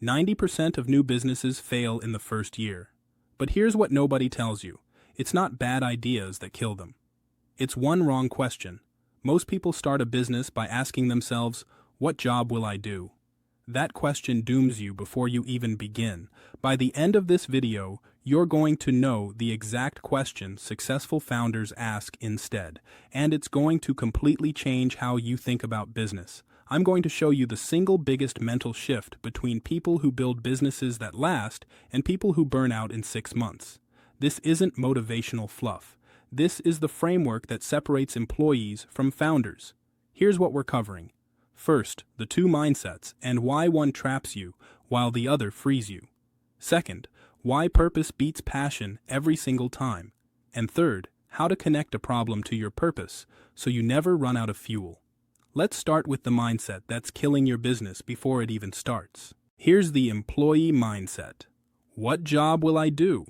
90% of new businesses fail in the first year. But here's what nobody tells you. It's not bad ideas that kill them. It's one wrong question. Most people start a business by asking themselves, what job will I do? That question dooms you before you even begin. By the end of this video, you're going to know the exact question successful founders ask instead, and it's going to completely change how you think about business. I'm going to show you the single biggest mental shift between people who build businesses that last and people who burn out in 6 months. This isn't motivational fluff. This is the framework that separates employees from founders. Here's what we're covering. First, the two mindsets and why one traps you while the other frees you. Second, why purpose beats passion every single time. And third, how to connect a problem to your purpose so you never run out of fuel. Let's start with the mindset that's killing your business before it even starts. Here's the employee mindset. What job will I do?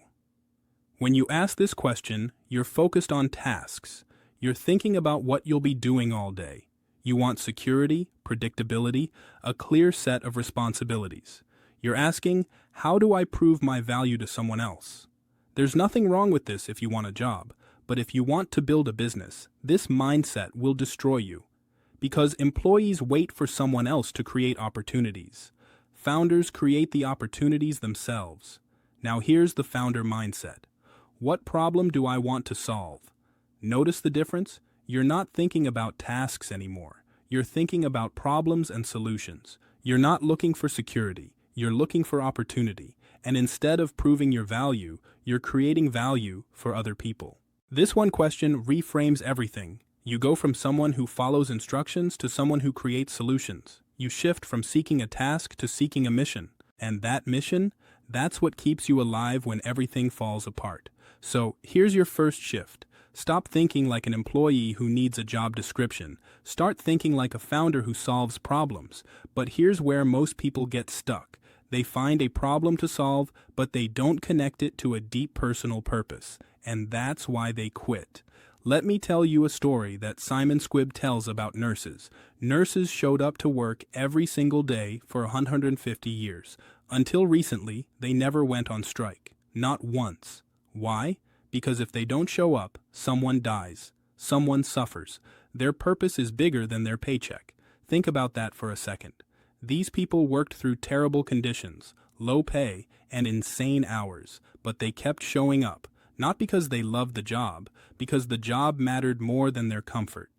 When you ask this question, you're focused on tasks. You're thinking about what you'll be doing all day. You want security, predictability, a clear set of responsibilities. You're asking, how do I prove my value to someone else? There's nothing wrong with this if you want a job, but if you want to build a business, this mindset will destroy you. Because employees wait for someone else to create opportunities. Founders create the opportunities themselves. Now here's the founder mindset. What problem do I want to solve? Notice the difference? You're not thinking about tasks anymore. You're thinking about problems and solutions. You're not looking for security. You're looking for opportunity. And instead of proving your value, you're creating value for other people. This one question reframes everything. You go from someone who follows instructions to someone who creates solutions. You shift from seeking a task to seeking a mission. And that mission, that's what keeps you alive when everything falls apart. So here's your first shift. Stop thinking like an employee who needs a job description. Start thinking like a founder who solves problems. But here's where most people get stuck. They find a problem to solve, but they don't connect it to a deep personal purpose. And that's why they quit. Let me tell you a story that Simon Squibb tells about nurses. Nurses showed up to work every single day for 150 years. Until recently, they never went on strike. Not once. Why? Because if they don't show up, someone dies. Someone suffers. Their purpose is bigger than their paycheck. Think about that for a second. These people worked through terrible conditions, low pay, and insane hours, but they kept showing up. Not because they loved the job, because the job mattered more than their comfort.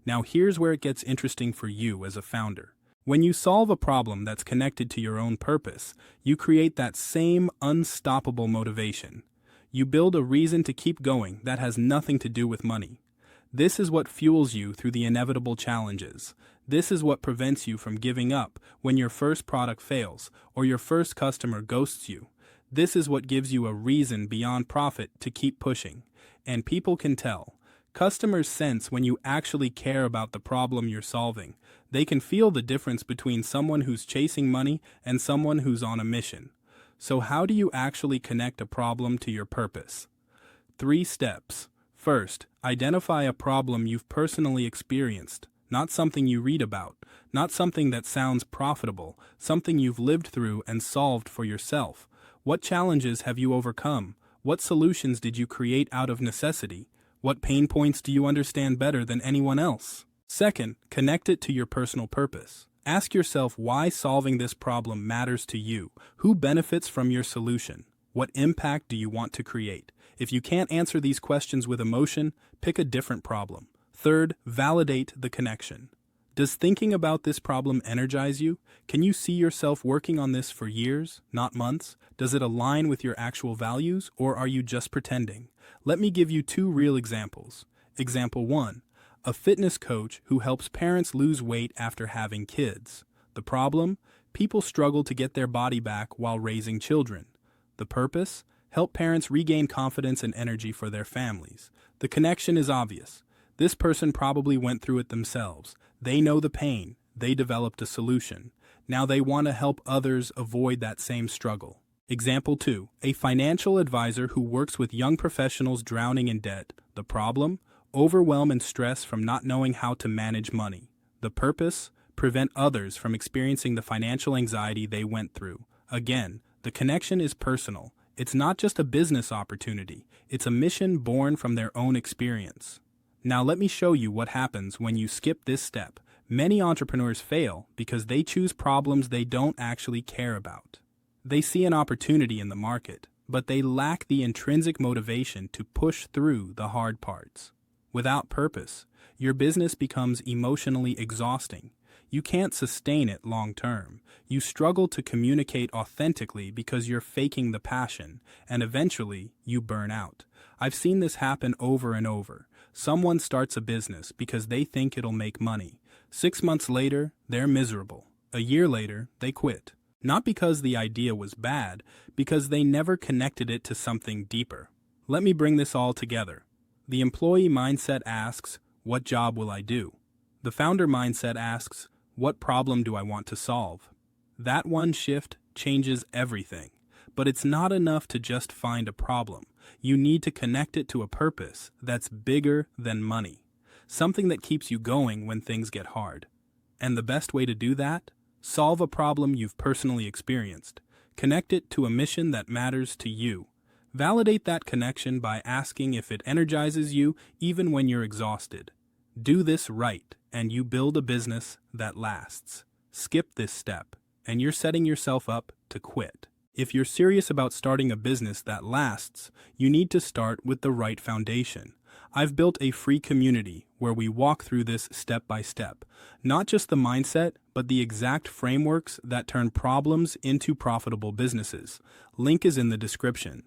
Now here's where it gets interesting for you as a founder. When you solve a problem that's connected to your own purpose, you create that same unstoppable motivation. You build a reason to keep going that has nothing to do with money. This is what fuels you through the inevitable challenges. This is what prevents you from giving up when your first product fails or your first customer ghosts you. This is what gives you a reason beyond profit to keep pushing. And people can tell. Customers sense when you actually care about the problem you're solving. They can feel the difference between someone who's chasing money and someone who's on a mission. So how do you actually connect a problem to your purpose? 3 steps. First, identify a problem you've personally experienced, not something you read about, not something that sounds profitable, something you've lived through and solved for yourself. What challenges have you overcome? What solutions did you create out of necessity? What pain points do you understand better than anyone else? Second, connect it to your personal purpose. Ask yourself why solving this problem matters to you. Who benefits from your solution? What impact do you want to create? If you can't answer these questions with emotion, pick a different problem. Third, validate the connection. Does thinking about this problem energize you? Can you see yourself working on this for years, not months? Does it align with your actual values, or are you just pretending? Let me give you 2 real examples. Example 1. A fitness coach who helps parents lose weight after having kids. The problem? People struggle to get their body back while raising children. The purpose? Help parents regain confidence and energy for their families. The connection is obvious. This person probably went through it themselves. They know the pain. They developed a solution. Now they want to help others avoid that same struggle. Example 2. A financial advisor who works with young professionals drowning in debt. The problem? Overwhelm and stress from not knowing how to manage money. The purpose? Prevent others from experiencing the financial anxiety they went through. Again, the connection is personal. It's not just a business opportunity, it's a mission born from their own experience. Now let me show you what happens when you skip this step. Many entrepreneurs fail because they choose problems they don't actually care about. They see an opportunity in the market, but they lack the intrinsic motivation to push through the hard parts. Without purpose, your business becomes emotionally exhausting. You can't sustain it long term. You struggle to communicate authentically because you're faking the passion, and eventually you burn out. I've seen this happen over and over. Someone starts a business because they think it'll make money. 6 months later, they're miserable. A year later, they quit. Not because the idea was bad, because they never connected it to something deeper. Let me bring this all together. The employee mindset asks, what job will I do? The founder mindset asks, what problem do I want to solve? That one shift changes everything. But it's not enough to just find a problem. You need to connect it to a purpose that's bigger than money. Something that keeps you going when things get hard. And the best way to do that? Solve a problem you've personally experienced. Connect it to a mission that matters to you. Validate that connection by asking if it energizes you even when you're exhausted. Do this right, and you build a business that lasts. Skip this step, and you're setting yourself up to quit. If you're serious about starting a business that lasts, you need to start with the right foundation. I've built a free community where we walk through this step by step. Not just the mindset, but the exact frameworks that turn problems into profitable businesses. Link is in the description.